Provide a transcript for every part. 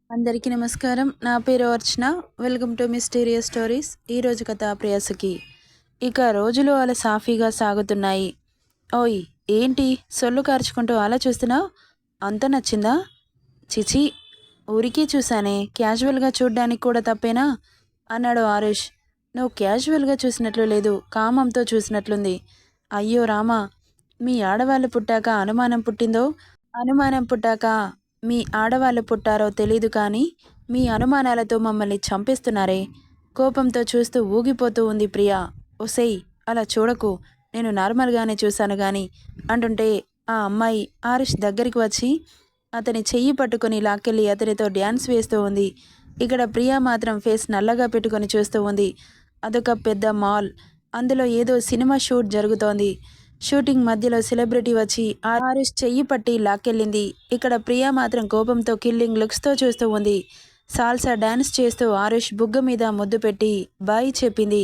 అందరికీ నమస్కారం. నా పేరు Archana. Welcome to mysterious stories. ఈరోజు కథ ప్రేయసికి. ఇక రోజులు అలా సాఫీగా సాగుతున్నాయి. ఓయ్, ఏంటి సొల్లు కార్చుకుంటూ అలా చూస్తున్నావు? అంత నచ్చిందా? చిచి, ఊరికే చూశానే, క్యాజువల్గా చూడ్డానికి కూడా తప్పేనా అన్నాడు ఆరుష్. నువ్వు క్యాజువల్గా చూసినట్లు లేదు, కామంతో చూసినట్లుంది. అయ్యో రామా, మీ ఆడవాళ్ళు పుట్టాక అనుమానం పుట్టిందో, అనుమానం పుట్టాక మీ ఆడవాళ్ళు పుట్టారో తెలీదు కానీ మీ అనుమానాలతో మమ్మల్ని చంపేస్తున్నారే. కోపంతో చూస్తూ ఊగిపోతూ ఉంది ప్రియా. ఒసేయ్, అలా చూడకు, నేను నార్మల్గానే చూశాను కానీ అంటుంటే ఆ అమ్మాయి ఆరుష్ దగ్గరికి వచ్చి అతని చెయ్యి పట్టుకొని లాక్కెళ్ళి అతనితో డ్యాన్స్ వేస్తూ ఉంది. ఇక్కడ ప్రియా మాత్రం ఫేస్ నల్లగా పెట్టుకొని చూస్తూ ఉంది. అదొక పెద్ద మాల్, అందులో ఏదో సినిమా షూట్ జరుగుతోంది. షూటింగ్ మధ్యలో సెలబ్రిటీ వచ్చి ఆరుష్ చెయ్యి పట్టి లాక్కెళ్ళింది. ఇక్కడ ప్రియా మాత్రం కోపంతో కిల్లింగ్ లుక్స్తో చూస్తూ ఉంది. సాల్సా డాన్స్ చేస్తూ ఆరుష్ బుగ్గ మీద ముద్దు పెట్టి బాయ్ చెప్పింది.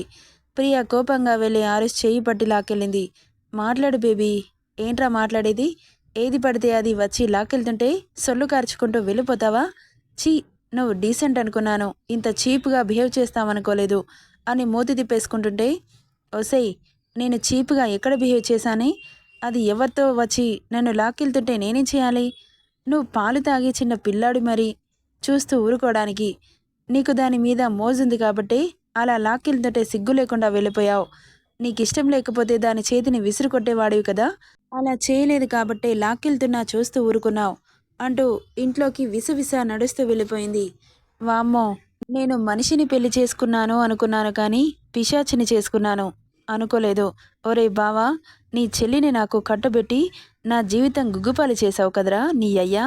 ప్రియా కోపంగా వెళ్ళి ఆరుష్ చెయ్యి పట్టి లాక్కెళ్ళింది. మాట్లాడు బేబీ. ఏంట్రా మాట్లాడేది? ఏది పడితే అది వచ్చి లాక్కెళ్తుంటే సొల్లు కార్చుకుంటూ వెళ్ళిపోతావా? చీ, నువ్వు డీసెంట్ అనుకున్నాను, ఇంత చీప్గా బిహేవ్ చేస్తావనుకోలేదు అని మూతి తిప్పేసుకుంటుంటే, ఒసేయ్, నేను చీప్గా ఎక్కడ బిహేవ్ చేశానే? అది ఎవరితో వచ్చి నన్ను లాక్కెళ్తుంటే నేనేం చేయాలి? నువ్వు పాలు తాగి చిన్న పిల్లాడి మరి చూస్తూ ఊరుకోవడానికి. నీకు దాని మీద మోజుంది కాబట్టి అలా లాక్కెళ్తుంటే సిగ్గు లేకుండా వెళ్ళిపోయావు. నీకిష్టం లేకపోతే దాని చేతిని విసిరు కొట్టేవాడివి కదా. అలా చేయలేదు కాబట్టే లాక్కెళ్తున్నా చూస్తూ ఊరుకున్నావు అంటూ ఇంట్లోకి విసవిస నడుస్తూ వెళ్ళిపోయింది. వామ్మో, నేను మనిషిని పెళ్లి చేసుకున్నాను అనుకున్నాను కానీ పిశాచిని చేసుకున్నాను అనుకోలేదు. ఒరే బావా, నీ చెల్లిని నాకు కట్టబెట్టి నా జీవితం గుగ్గుపాలు చేశావు కదరా నీ అయ్యా.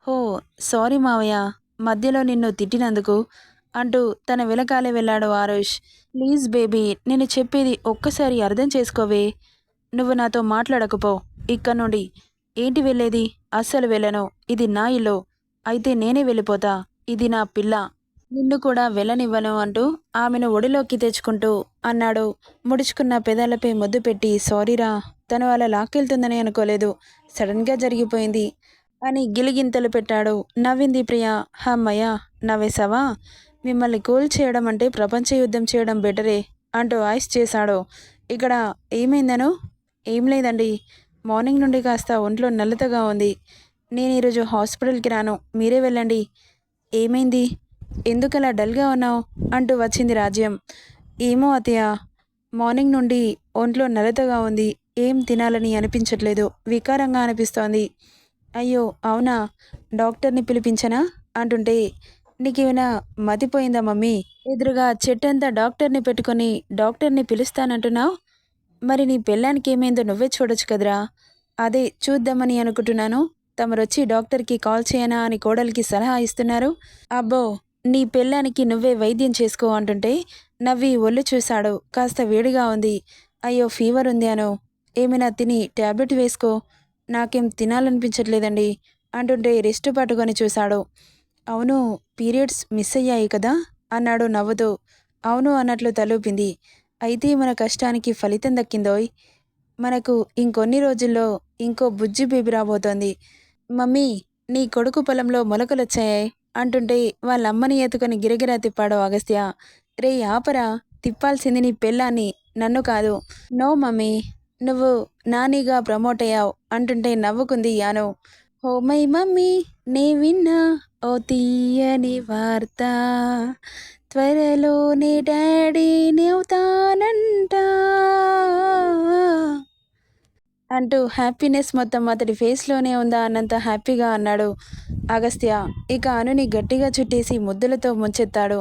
హో, సారీ మావయ్య, మధ్యలో నిన్ను తిట్టినందుకు అంటూ తన వెనకాలే వెళ్ళాడు ఆరుష్. ప్లీజ్ బేబీ, నేను చెప్పేది ఒక్కసారి అర్థం చేసుకోవే. నువ్వు నాతో మాట్లాడకపో ఇక్కడ నుండి. ఏంటి వెళ్ళేది? అస్సలు వెళ్ళను. ఇది నా ఇల్లు. అయితే నేనే వెళ్ళిపోతా. ఇది నా పిల్ల. నిన్ను కూడా వెళ్ళనివ్వను అంటూ ఆమెను ఒడిలోకి తెచ్చుకుంటూ అన్నాడు. ముడుచుకున్న పెదాలపై ముద్దు పెట్టి, సారీరా, తను అలా లాక్కెళ్తుందని అనుకోలేదు, సడన్గా జరిగిపోయింది అని గిలిగింతలు పెట్టాడు. నవ్వింది ప్రియ. హమ్మయ్య, నవ్వేశావా? మిమ్మల్ని కూల్ చేయడం అంటే ప్రపంచ యుద్ధం చేయడం బెటరే అంటూ ఐస్ చేశాడు. ఇక్కడ ఏమైందను? ఏం లేదండి, మార్నింగ్ నుండి కాస్త ఒంట్లో నల్లతగా ఉంది. నేను ఈరోజు హాస్పిటల్కి రాను, మీరే వెళ్ళండి. ఏమైంది? ఎందుకలా డల్గా ఉన్నావు అంటూ వచ్చింది రాజ్యం. ఏమో అత్తయ్య, మార్నింగ్ నుండి ఒంట్లో నలతగా ఉంది, ఏం తినాలని అనిపించట్లేదు, వికారంగా అనిపిస్తోంది. అయ్యో అవునా, డాక్టర్ని పిలిపించనా అంటుంటే, నీకేమైనా మతిపోయిందా మమ్మీ? ఎదురుగా చెట్టంతా డాక్టర్ని పెట్టుకొని డాక్టర్ని పిలుస్తానంటున్నావు. మరి నీ పెళ్ళానికి ఏమైందో నువ్వే చూడొచ్చు కదరా. అదే చూద్దామని అనుకుంటున్నాను. తమరొచ్చి డాక్టర్కి కాల్ చేయనా అని కోడలికి సలహా ఇస్తున్నారు. అబ్బో, నీ పెళ్ళానికి నువ్వే వైద్యం చేసుకో అంటుంటే నవ్వి ఒళ్ళు చూశాడు. కాస్త వేడిగా ఉంది. అయ్యో ఫీవర్ ఉంది అను, ఏమైనా తిని ట్యాబ్లెట్ వేసుకో. నాకేం తినాలనిపించట్లేదండి అంటుంటే రెస్ట్ పట్టుకొని చూశాడు. అవును, పీరియడ్స్ మిస్ అయ్యాయి కదా అన్నాడు నవ్వుతూ. అవును అన్నట్లు తలూపింది. అయితే మన కష్టానికి ఫలితం దక్కిందోయ్. మనకు ఇంకొన్ని రోజుల్లో ఇంకో బుజ్జి బేబీ రాబోతోంది. మమ్మీ, నీ కొడుకు పొలంలో మొలకలొచ్చాయే అంటుంటే వాళ్ళమ్మని ఎత్తుకొని గిరగిరా తిప్పాడు అగస్త్య. రే ఆపరా, తిప్పాల్సింది నీ పెళ్ళాన్ని, నన్ను కాదు. నో మమ్మీ, నువ్వు నానిగా ప్రమోట్ అయ్యావు అంటుంటే నవ్వుకుంది యాను. ఓ మై మమ్మీ, నే విన్నా ఓ తీయని వార్త, త్వరలోనే డాడీ నేవుతానంట అంటూ హ్యాపీనెస్ మొత్తం అతడి ఫేస్లోనే ఉందా అన్నంత హ్యాపీగా అన్నాడు అగస్త్య. ఇక అనుని గట్టిగా చుట్టేసి ముద్దులతో ముంచెత్తాడు.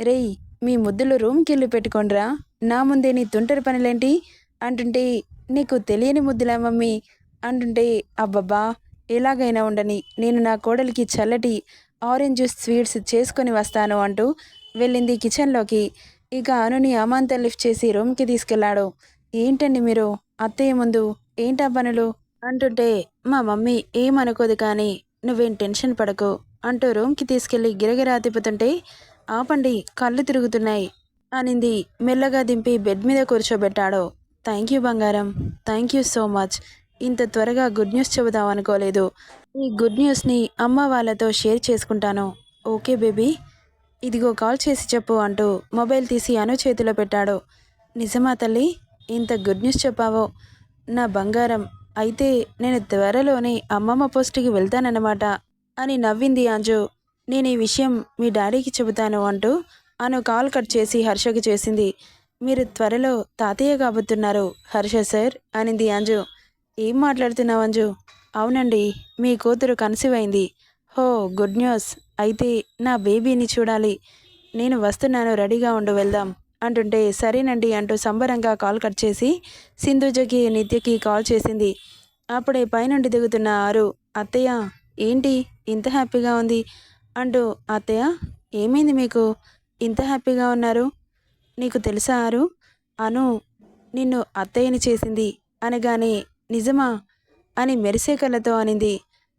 రేయ్, మీ ముద్దులు రూమ్కి వెళ్ళి పెట్టుకోండ్రా, నా ముందే నీ తుంటరి పనులేంటి అంటుంటే, నీకు తెలియని ముద్దులా మమ్మీ అంటుంటే, అబ్బబ్బా, ఎలాగైనా ఉండని, నేను నా కోడలికి చల్లటి ఆరెంజ్ జ్యూస్ స్వీట్స్ చేసుకొని వస్తాను అంటూ వెళ్ళింది కిచెన్లోకి. ఇక అనుని అమాంతం లిఫ్ట్ చేసి రూమ్కి తీసుకెళ్లాడు. ఏంటండి మీరు అత్తయ్య ముందు ఏంటా పనులు అంటుంటే, మా మమ్మీ ఏమనుకోదు కానీ నువ్వేం టెన్షన్ పడకు అంటూ రూమ్కి తీసుకెళ్లి గిరగిరా తిప్పుతుంటే, ఆపండి, కళ్ళు తిరుగుతున్నాయి అనింది. మెల్లగా దింపి బెడ్ మీద కూర్చోబెట్టాడు. థ్యాంక్ యూ బంగారం, థ్యాంక్ యూ సో మచ్. ఇంత త్వరగా గుడ్ న్యూస్ చెబుదాం అనుకోలేదు. ఈ గుడ్ న్యూస్ని అమ్మ వాళ్ళతో షేర్ చేసుకుంటాను. ఓకే బేబీ, ఇదిగో కాల్ చేసి చెప్పు అంటూ మొబైల్ తీసి అను చేతిలో పెట్టాడు. నిజమా తల్లి, ఇంత గుడ్ న్యూస్ చెప్పావో నా బంగారం. అయితే నేను త్వరలోనే అమ్మమ్మ పోస్ట్కి వెళ్తానన్నమాట అని నవ్వింది అంజు. నేను ఈ విషయం మీ డాడీకి చెబుతాను అంటూ అను కాల్ కట్ చేసి హర్షకి చేసింది. మీరు త్వరలో తాతయ్య కాబోతున్నారు హర్ష సార్ అనింది అంజు. ఏం మాట్లాడుతున్నావు అంజు? అవునండి, మీ కూతురు కన్సీవ్ అయింది. హో, గుడ్ న్యూస్. అయితే నా బేబీని చూడాలి. నేను వస్తున్నాను, రెడీగా ఉండు, వెళ్దాం అంటుంటే సరేనండి అంటూ సంబరంగా కాల్ కట్ చేసి సింధుజకి నిత్యకి కాల్ చేసింది. అప్పుడే పైనుండి దిగుతున్న ఆరు, అత్తయ్య ఏంటి ఇంత హ్యాపీగా ఉంది అంటూ, అత్తయ్య ఏమైంది మీకు ఇంత హ్యాపీగా ఉన్నారు? నీకు తెలుసా ఆరు, అను నిన్ను అత్తయ్యని చేసింది అనగానే నిజమా అని మెరిసే కళ్ళతో అనింది.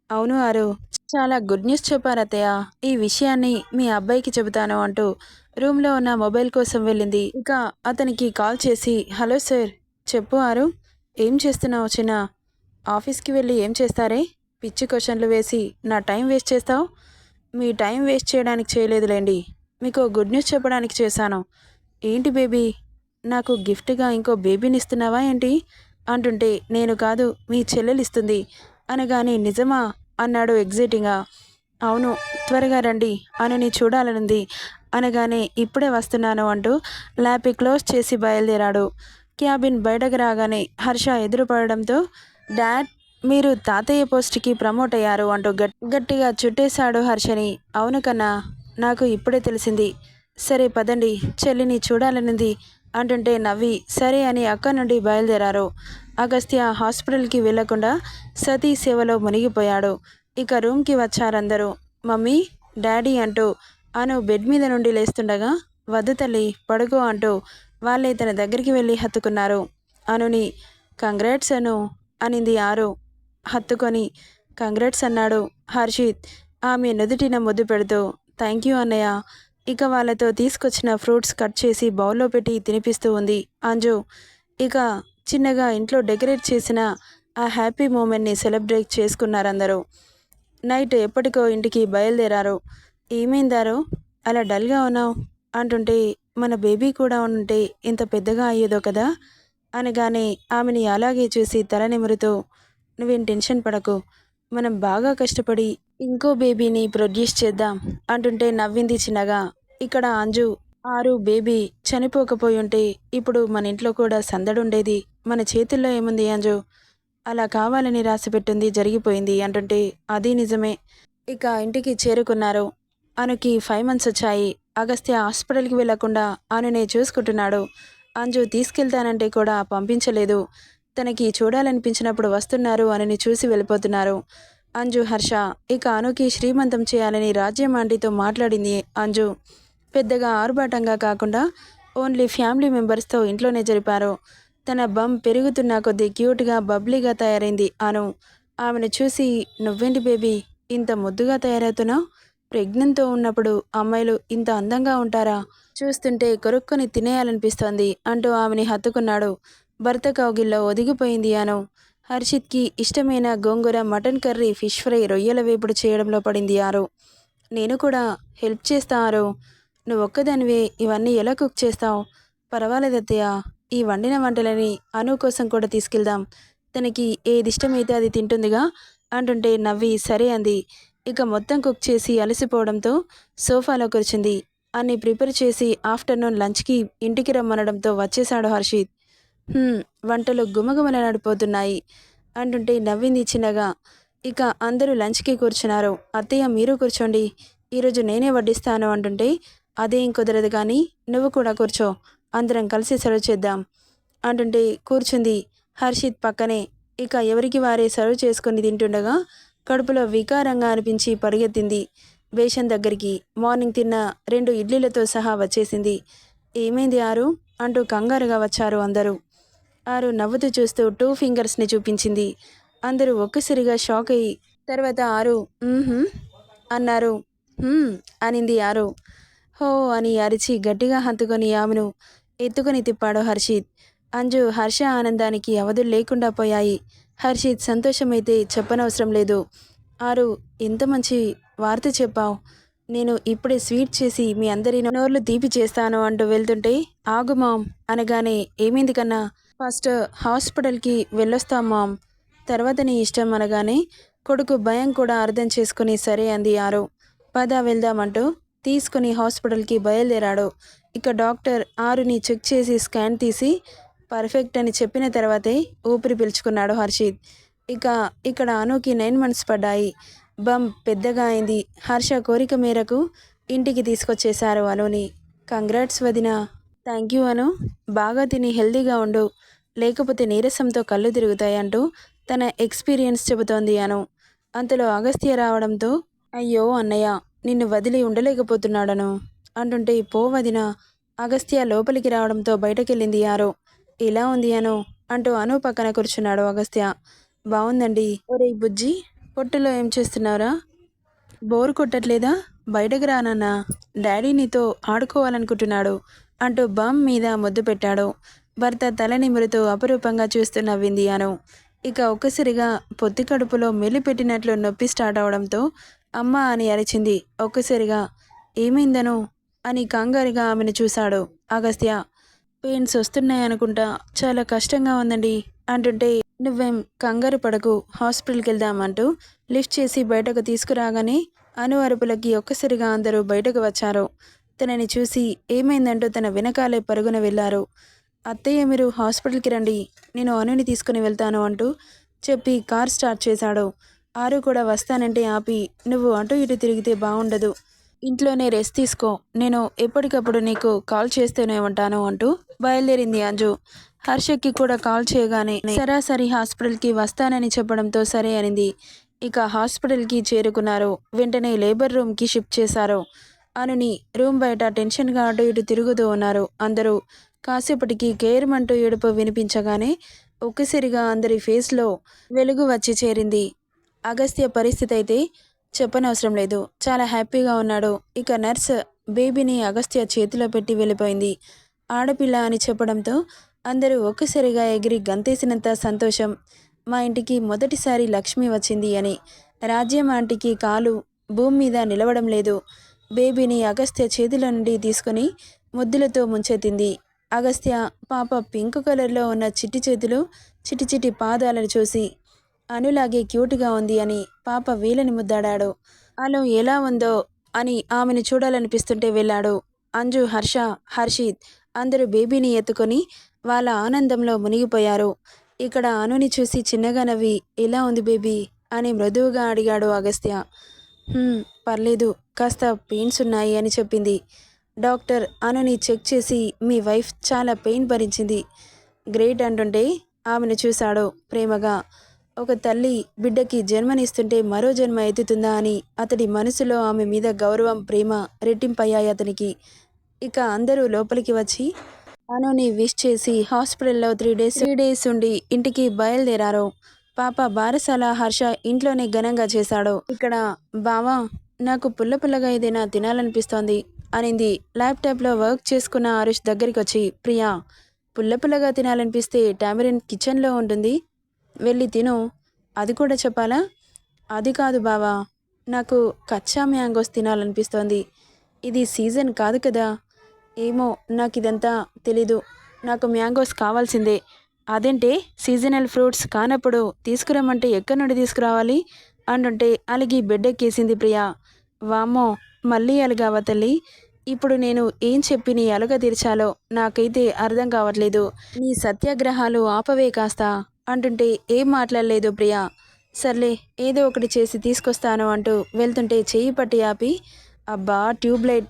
అవును ఆరు, చాలా గుడ్ న్యూస్ చెప్పారు అత్తయ్య. ఈ విషయాన్ని మీ అబ్బాయికి చెబుతాను అంటూ రూమ్లో ఉన్న మొబైల్ కోసం వెళ్ళింది. ఇక అతనికి కాల్ చేసి హలో సార్, చెప్పు ఆరు, ఏం చేస్తున్నావు చిన్న? ఆఫీస్కి వెళ్ళి ఏం చేస్తారే? పిచ్చి క్వశ్చన్లు వేసి నా టైం వేస్ట్ చేస్తావు? మీ టైం వేస్ట్ చేయడానికి చేయలేదులేండి, మీకు గుడ్ న్యూస్ చెప్పడానికి చేశాను. ఏంటి బేబీ, నాకు గిఫ్ట్గా ఇంకో బేబీని ఇస్తున్నావా ఏంటి అంటుంటే, నేను కాదు మీ చెల్లెలు ఇస్తుంది అనగానే నిజమా అన్నాడు ఎగ్జైటింగ్గా. అవును, త్వరగా రండి అనుని చూడాలనుంది అనగానే ఇప్పుడే వస్తున్నాను అంటూ ల్యాపి క్లోజ్ చేసి బయలుదేరాడు. క్యాబిన్ బయటకు రాగానే హర్ష ఎదురుపడడంతో డాడ్, మీరు తాతయ్య పోస్ట్కి ప్రమోట్ అయ్యారు అంటూ గట్టిగా చుట్టేశాడు హర్షని. అవును కన్నా, నాకు ఇప్పుడే తెలిసింది. సరే పదండి, చెల్లిని చూడాలనుంది అంటుంటే నవ్వి సరే అని అక్కడి నుండి బయలుదేరారు. అగస్త్య హాస్పిటల్కి వెళ్లకుండా సతీ సేవలో మునిగిపోయాడు. ఇక రూమ్కి వచ్చారందరూ. మమ్మీ, డాడీ అంటూ అను బెడ్ మీద నుండి లేస్తుండగా వద్దు తల్లి, పడుకో అంటూ వాళ్ళే తన దగ్గరికి వెళ్ళి హత్తుకున్నారు. అనుని కంగ్రాట్స్ అను అనింది ఆరు. హత్తుకొని కంగ్రాట్స్ అన్నాడు హర్షిత్ ఆమె నుదుటిన ముద్దు పెడుతూ. థ్యాంక్ యూ అన్నయ్య. ఇక వాళ్ళతో తీసుకొచ్చిన ఫ్రూట్స్ కట్ చేసి బౌల్లో పెట్టి తినిపిస్తూ ఉంది అంజు. ఇక చిన్నగా ఇంట్లో డెకరేట్ చేసిన ఆ హ్యాపీ మూమెంట్ని సెలబ్రేట్ చేసుకున్నారందరూ. నైట్ ఎప్పటికో ఇంటికి బయలుదేరారు. ఏమైందారో అలా డల్గా ఉన్నావు అంటుంటే, మన బేబీ కూడా ఉంటే ఇంత పెద్దగా అయ్యేదో కదా అనగానే ఆమెని అలాగే చూసి తల నిమురుతూ, నువ్వేం టెన్షన్ పడకు, మనం బాగా కష్టపడి ఇంకో బేబీని ప్రొడ్యూస్ చేద్దాం అంటుంటే నవ్వింది చిన్నగా. ఇక్కడ అంజు, ఆరు బేబీ చనిపోకపోయి ఉంటే ఇప్పుడు మన ఇంట్లో కూడా సందడుండేది. మన చేతుల్లో ఏముంది అంజు, అలా కావాలని రాసిపెట్టింది జరిగిపోయింది అంటుంటే అది నిజమే. ఇక ఇంటికి చేరుకున్నారు. అనుకి 5 months వచ్చాయి. అగస్త్య హాస్పిటల్కి వెళ్లకుండా అనునే చూసుకుంటున్నాడు. అంజు తీసుకెళ్తానంటే కూడా పంపించలేదు. తనకి చూడాలనిపించినప్పుడు వస్తున్నారు అనుని చూసి వెళ్ళిపోతున్నారు. అంజు, హర్ష. ఇక అనుకి శ్రీమంతం చేయాలని రాజ్యం ఆంటీతో మాట్లాడింది అంజు. పెద్దగా ఆర్భాటంగా కాకుండా ఓన్లీ ఫ్యామిలీ మెంబర్స్తో ఇంట్లోనే జరిపారు. తన బమ్ పెరుగుతున్న కొద్దీ క్యూట్గా బబ్లీగా తయారైంది అను. ఆమెను చూసి నువ్వేంటి బేబీ ఇంత ముద్దుగా తయారవుతున్నావు? ప్రెగ్నెంట్తో ఉన్నప్పుడు అమ్మాయిలు ఇంత అందంగా ఉంటారా? చూస్తుంటే కొరుక్కొని తినేయాలనిపిస్తోంది అంటూ ఆమెని హత్తుకున్నాడు. భర్త కౌగిల్లో ఒదిగిపోయింది అను. హర్షిత్కి ఇష్టమైన గోంగూర, మటన్ కర్రీ, ఫిష్ ఫ్రై, రొయ్యల వేపుడు చేయడంలో పడింది ఆరు. నేను కూడా హెల్ప్ చేస్తా ఆరు. నువ్వు ఒక్కదానివే ఇవన్నీ ఎలా కుక్ చేస్తావు? పర్వాలేదు అత్తయ్య, ఈ వండిన వంటలని అను కోసం కూడా తీసుకెళ్దాం. తనకి ఏది ఇష్టమైతే అది తింటుందిగా అంటుంటే నవ్వి సరే అంది. ఇక మొత్తం కుక్ చేసి అలసిపోవడంతో సోఫాలో కూర్చుంది. అన్ని ప్రిపేర్ చేసి ఆఫ్టర్నూన్ లంచ్కి ఇంటికి రమ్మనడంతో వచ్చేశాడు హర్షిత్. వంటలు గుమగుమలాడిపోతున్నాయి అంటుంటే నవ్వింది చిన్నగా. ఇక అందరూ లంచ్కి కూర్చున్నారు. అత్తయ్య మీరు కూర్చోండి, ఈరోజు నేనే వడ్డిస్తాను అంటుంటే అదేం కుదరదు కానీ నువ్వు కూడా కూర్చో, అందరం కలిసి సర్వ్ చేద్దాం అంటుంటే కూర్చుంది హర్షిత్ పక్కనే. ఇక ఎవరికి వారే సర్వ్ చేసుకొని తింటుండగా కడుపులో వికారంగా అనిపించి పరిగెత్తింది బేషన్ దగ్గరికి. మార్నింగ్ తిన్న 2 ఇడ్లీలతో సహా వచ్చేసింది. ఏమైంది ఆరు అంటూ కంగారుగా వచ్చారు అందరూ. ఆరు నవ్వుతూ చూస్తూ 2 ఫింగర్స్ని చూపించింది. అందరూ ఒక్కసారిగా షాక్ అయ్యి తర్వాత ఆరు అన్నారు. అనింది ఆరు. హో అని అరిచి గట్టిగా హత్తుకొని ఆమెను ఎత్తుకొని తిప్పాడు హర్షిత్. అంజు, హర్ష ఆనందానికి అవధులు లేకుండా పోయాయి. హర్షిత్ సంతోషమైతే చెప్పనవసరం లేదు. ఆరు, ఎంత మంచి వార్త చెప్పావు, నేను ఇప్పుడే స్వీట్ చేసి మీ అందరి నోర్లు తీపి చేస్తాను అంటూ వెళ్తుంటే, ఆగు మామ్ అనగానే, ఏమైంది కన్నా, ఫస్ట్ హాస్పిటల్కి వెళ్ళొస్తాం మామ్, తర్వాత నీ ఇష్టం అనగానే కొడుకు భయం కూడా అర్థం చేసుకుని సరే అంది ఆరు. పద వెళ్దామంటూ తీసుకుని హాస్పిటల్కి బయలుదేరాడు. ఇక డాక్టర్ ఆరుని చెక్ చేసి స్కాన్ తీసి పర్ఫెక్ట్ అని చెప్పిన తర్వాతే ఊపిరి పీల్చుకున్నాడు హర్షిత్. ఇక ఇక్కడ అనుకి 9 మంత్స్ పడ్డాయి. బమ్ పెద్దగా అయింది. హర్ష కోరిక మేరకు ఇంటికి తీసుకొచ్చేశారు అనుని. కంగ్రాట్స్ వదిన. థ్యాంక్ యూ అను. బాగా తిని హెల్దీగా ఉండు, లేకపోతే నీరసంతో కళ్ళు తిరుగుతాయి అంటూ తన ఎక్స్పీరియన్స్ చెబుతోంది అను. అంతలో అగస్త్య రావడంతో, అయ్యో అన్నయ్య, నిన్ను వదిలి ఉండలేకపోతున్నాడను అంటుంటే, పో వదిన. అగస్త్య లోపలికి రావడంతో బయటకెళ్ళింది ఆరు. ఇలా ఉంది అను అంటూ అను పక్కన కూర్చున్నాడు అగస్త్య. బాగుందండి. ఒరేయ్ బుజ్జి, పొట్టులో ఏం చేస్తున్నావురా? బోరు కొట్టట్లేదా? బయటకు రానన్నా, డాడీ నీతో ఆడుకోవాలనుకుంటున్నాడు అంటూ బామ్ మీద ముద్దు పెట్టాడు. భర్త తల నిమురుతూ అపరూపంగా చూస్తూ నవ్వింది అను. ఇక ఒక్కసారిగా పొత్తి కడుపులో మెలిపెట్టినట్లు నొప్పి స్టార్ట్ అవడంతో అమ్మ అని అరిచింది. ఒక్కసారిగా ఏమైందను అని కంగారుగా ఆమెను చూశాడు అగస్త్య. పెయిన్స్ వస్తున్నాయనుకుంటా, చాలా కష్టంగా ఉందండి అంటుంటే, నువ్వేం కంగారు పడకు, హాస్పిటల్కి వెళ్దామంటూ లిఫ్ట్ చేసి బయటకు తీసుకురాగానే అను అరుపులకి ఒక్కసారిగా అందరూ బయటకు వచ్చారు. తనని చూసి ఏమైందంటూ తన వెనకాలే పరుగున వెళ్ళారు. అత్తయ్య, మీరు హాస్పిటల్కి రండి, నేను అనుని తీసుకుని వెళ్తాను అంటూ చెప్పి కార్ స్టార్ట్ చేశాడు. ఆరు కూడా వస్తానంటే ఆపి, నువ్వు అటు ఇటు తిరిగితే బాగుండదు, ఇంట్లోనే రెస్ట్ తీసుకో, నేను ఎప్పటికప్పుడు నీకు కాల్ చేస్తూనే ఉంటాను అంటూ బయలుదేరింది అంజు. హర్షకి కూడా కాల్ చేయగానే సరాసరి హాస్పిటల్కి వస్తానని చెప్పడంతో సరే అనింది. ఇక హాస్పిటల్కి చేరుకున్నారు. వెంటనే లేబర్ రూమ్కి షిఫ్ట్ చేశారు. అనుని రూమ్ బయట టెన్షన్గా అటు ఇటు తిరుగుతూ ఉన్నారు అందరూ. కాసేపటికి కేర్మంటూ ఏడుపు వినిపించగానే ఒక్కసారిగా అందరి ఫేస్లో వెలుగు వచ్చి చేరింది. అగస్త్య పరిస్థితి అయితే చెప్పనవసరం లేదు, చాలా హ్యాపీగా ఉన్నాడు. ఇక నర్స్ బేబీని అగస్త్య చేతిలో పెట్టి వెళ్ళిపోయింది. ఆడపిల్ల అని చెప్పడంతో అందరూ ఒక్కసారిగా ఎగిరి గంతేసినంత సంతోషం. మా ఇంటికి మొదటిసారి లక్ష్మి వచ్చింది అని. రాజ్యం ఆంటీకి కాలు భూమి మీద నిలవడం లేదు. బేబీని అగస్త్య చేతిలో నుండి తీసుకుని ముద్దులతో ముంచెత్తింది. అగస్త్య పాప పింక్ కలర్లో ఉన్న చిట్టి చేతులు, చిట్టి చిట్టి పాదాలను చూసి అనులాగే క్యూట్గా ఉంది అని పాప వీలని ముద్దాడాడు. అను ఎలా ఉందో అని ఆమెను చూడాలనిపిస్తుంటే వెళ్ళాడు. అంజు, హర్ష, హర్షిత్ అందరూ బేబీని ఎత్తుకొని వాళ్ళ ఆనందంలో మునిగిపోయారు. ఇక్కడ అనుని చూసి చిన్నగా నవ్వి, ఎలా ఉంది బేబీ అని మృదువుగా అడిగాడు అగస్త్య. పర్లేదు, కాస్త పెయిన్స్ ఉన్నాయి అని చెప్పింది. డాక్టర్ అనుని చెక్ చేసి, మీ వైఫ్ చాలా పెయిన్ భరించింది, గ్రేట్ అంటుంటే ఆమెను చూశాడు ప్రేమగా. ఒక తల్లి బిడ్డకి జన్మనిస్తుంటే మరో జన్మ ఎత్తుతుందా అని అతడి మనసులో ఆమె మీద గౌరవం, ప్రేమ రెట్టింపయ్యాయి అతనికి. ఇక అందరూ లోపలికి వచ్చి అనుని విష్ చేసి హాస్పిటల్లో 3 డేస్ ఉండి ఇంటికి బయలుదేరారు. పాప బారసాల హర్ష ఇంట్లోనే ఘనంగా చేశాడు. ఇక్కడ బావా, నాకు పుల్ల పుల్లగా ఏదైనా తినాలనిపిస్తోంది అనింది. ల్యాప్టాప్లో వర్క్ చేసుకున్న ఆరుష్ దగ్గరికి వచ్చి, ప్రియా, పుల్ల పుల్లగా తినాలనిపిస్తే టామరిన్ కిచెన్లో ఉంటుంది, వెళ్ళి తిను. అది కూడా చెప్పాలా? అది కాదు బావా, నాకు కచ్చా మ్యాంగోస్ తినాలనిపిస్తోంది, ఇది సీజన్ కాదు కదా. ఏమో, నాకు ఇదంతా తెలీదు, నాకు మ్యాంగోస్ కావాల్సిందే. అదేంటే, సీజనల్ ఫ్రూట్స్ కానప్పుడు తీసుకురమ్మంటే ఎక్కడి నుండి తీసుకురావాలి అంటుంటే అలిగి బెడ్డెక్కేసింది ప్రియా. వామ్మో, మళ్ళీ అలిగావా తల్లి? ఇప్పుడు నేను ఏం చెప్పి నీ అలుగ తీర్చాలో నాకైతే అర్థం కావట్లేదు. నీ సత్యాగ్రహాలు ఆపవే కాస్త అంటుంటే ఏం మాట్లాడలేదు ప్రియా. సర్లే, ఏదో ఒకటి చేసి తీసుకొస్తాను అంటూ వెళ్తుంటే చెయ్యి పట్టి ఆపి, అబ్బా ట్యూబ్లైట్,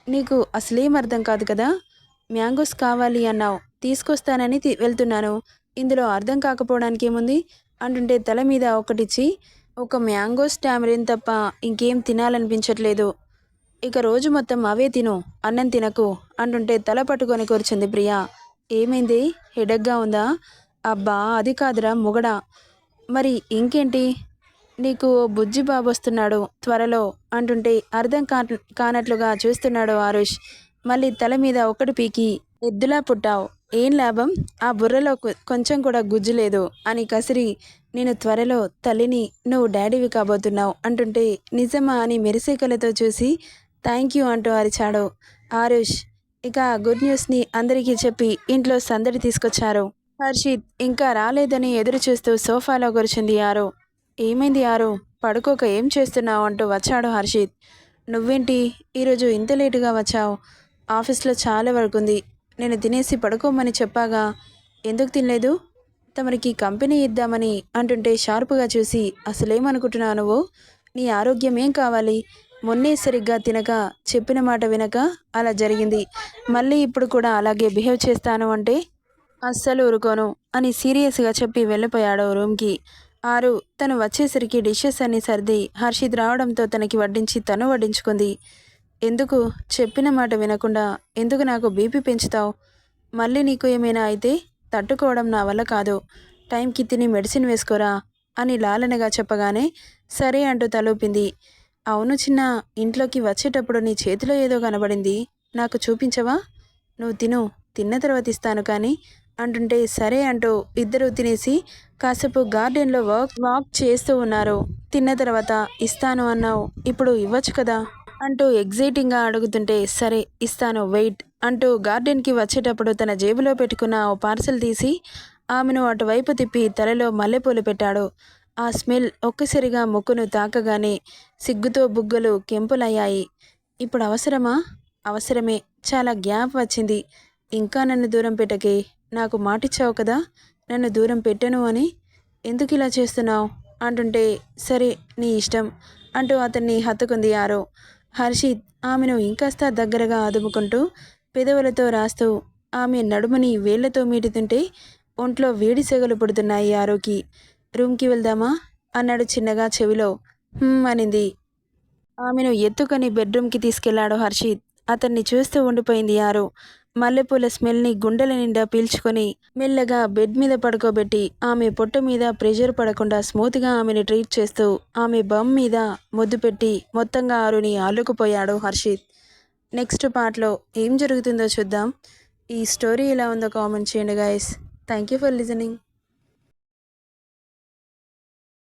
నీకు అసలేం అర్థం కాదు కదా. మ్యాంగోస్ కావాలి అన్నావు, తీసుకొస్తానని వెళ్తున్నాను, ఇందులో అర్థం కాకపోవడానికి ఏముంది అంటుంటే తల మీద ఒకటిచ్చి, ఒక మ్యాంగోస్ టామరిన్ తప్ప ఇంకేం తినాలనిపించట్లేదు, ఇక రోజు మొత్తం అవే తిను, అన్నం తినకు అంటుంటే తల పట్టుకొని కూర్చుంది ప్రియా. ఏమైంది, హెడగ్గా ఉందా? అబ్బా అది కాదురా మొగడా, మరి ఇంకేంటి, నీకు బుజ్జి బాబు వస్తున్నాడు త్వరలో అంటుంటే అర్థం కానట్లుగా చూస్తున్నాడు ఆరుష్. మళ్ళీ తల మీద ఒకటి పీకి, ఎద్దులా పుట్టావు, ఏం లాభం, ఆ బుర్రలో కొంచెం కూడా గుజ్జు లేదు అని కసిరి, నేను త్వరలో తల్లిని, నువ్వు డాడీవి కాబోతున్నావు అంటుంటే నిజమా అని మెరిసే కళ్ళతో చూసి థ్యాంక్ యూ అంటూ అరిచాడు ఆరుష్. ఇక గుడ్ న్యూస్ని అందరికీ చెప్పి ఇంట్లో సందడి తీసుకొచ్చారు. హర్షిత్ ఇంకా రాలేదని ఎదురు చూస్తూ సోఫాలో కూర్చుంది ఆరు. ఏమైంది ఆరు, పడుకోక ఏం చేస్తున్నావు అంటూ వచ్చాడు హర్షిత్. నువ్వేంటి ఈరోజు ఇంత లేటుగా వచ్చావు? ఆఫీస్లో చాలా వర్క్ ఉంది. నేను తినేసి పడుకోమని చెప్పాగా, ఎందుకు తినలేదు? తమరికి కంపెనీ ఇద్దామని అంటుంటే షార్పుగా చూసి, అసలేమనుకుంటున్నావు నువ్వు? నీ ఆరోగ్యం ఏం కావాలి? మొన్నే సరిగ్గా తినక, చెప్పిన మాట వినక అలా జరిగింది. మళ్ళీ ఇప్పుడు కూడా అలాగే బిహేవ్ చేస్తాను అంటే అస్సలు ఊరుకోను అని సీరియస్గా చెప్పి వెళ్ళిపోయాడు రూమ్కి. ఆరు తను వచ్చేసరికి డిషెస్ అన్ని సర్ది హర్షిత్ రావడంతో తనకి వడ్డించి తను వడ్డించుకుంది. ఎందుకు చెప్పిన మాట వినకుండా ఎందుకు నాకు బీపీ పెంచుతావు? మళ్ళీ నీకు ఏమైనా అయితే తట్టుకోవడం నా వల్ల కాదు. టైంకి తిని మెడిసిన్ వేసుకోరా అని లాలనగా చెప్పగానే సరే అంటూ తలూపింది. అవును చిన్న, ఇంట్లోకి వచ్చేటప్పుడు నీ చేతిలో ఏదో కనబడింది, నాకు చూపించవా? నువ్వు తిను, తిన్న తర్వాత ఇస్తాను కానీ అంటుంటే సరే అంటూ ఇద్దరూ తినేసి కాసేపు గార్డెన్లో వాక్ చేస్తూ ఉన్నారు. తిన్న తర్వాత ఇస్తాను అన్నావు, ఇప్పుడు ఇవ్వచ్చు కదా అంటూ ఎగ్జైటింగ్గా అడుగుతుంటే సరే ఇస్తాను వెయిట్ అంటూ గార్డెన్కి వచ్చేటప్పుడు తన జేబులో పెట్టుకున్న ఓ పార్సల్ తీసి ఆమెను అటువైపు తిప్పి తలలో మల్లెపూలు పెట్టాడు. ఆ స్మెల్ ఒక్కసారిగా ముక్కును తాకగానే సిగ్గుతో బుగ్గలు కెంపులయ్యాయి. ఇప్పుడు అవసరమా? అవసరమే. చాలా గ్యాప్ వచ్చింది. ఇంకా నన్ను దూరం పెట్టకే. నాకు మాటిచ్చావు కదా నన్ను దూరం పెట్టను అని. ఎందుకు ఇలా చేస్తున్నావు అంటుంటే సరే నీ ఇష్టం అంటూ అతన్ని హత్తుకుంది ఆరో. హర్షిత్ ఆమెను ఇంకాస్త దగ్గరగా అదుముకుంటూ పెదవులతో రాస్తూ ఆమె నడుముని వేళ్లతో మీటుతుంటే ఒంట్లో వేడి సెగలు పుడుతున్నాయి ఆరోకి. రూమ్కి వెళ్దామా అన్నాడు చిన్నగా చెవిలో. అనింది. ఆమెను ఎత్తుకొని బెడ్రూమ్కి తీసుకెళ్లాడు హర్షిత్. అతన్ని చూస్తూ ఉండిపోయింది ఆరు. మల్లెపూల స్మెల్ని గుండెల నిండా పీల్చుకొని మెల్లగా బెడ్ మీద పడుకోబెట్టి ఆమె పొట్ట మీద ప్రెషర్ పడకుండా స్మూత్గా ఆమెను ట్రీట్ చేస్తూ ఆమె బమ్ మీద ముద్దు పెట్టి మొత్తంగా ఆరుని అల్లుకుపోయాడు హర్షిత్. నెక్స్ట్ పార్ట్లో ఏం జరుగుతుందో చూద్దాం. ఈ స్టోరీ ఎలా ఉందో కామెంట్ చేయండి guys. Thank you for listening.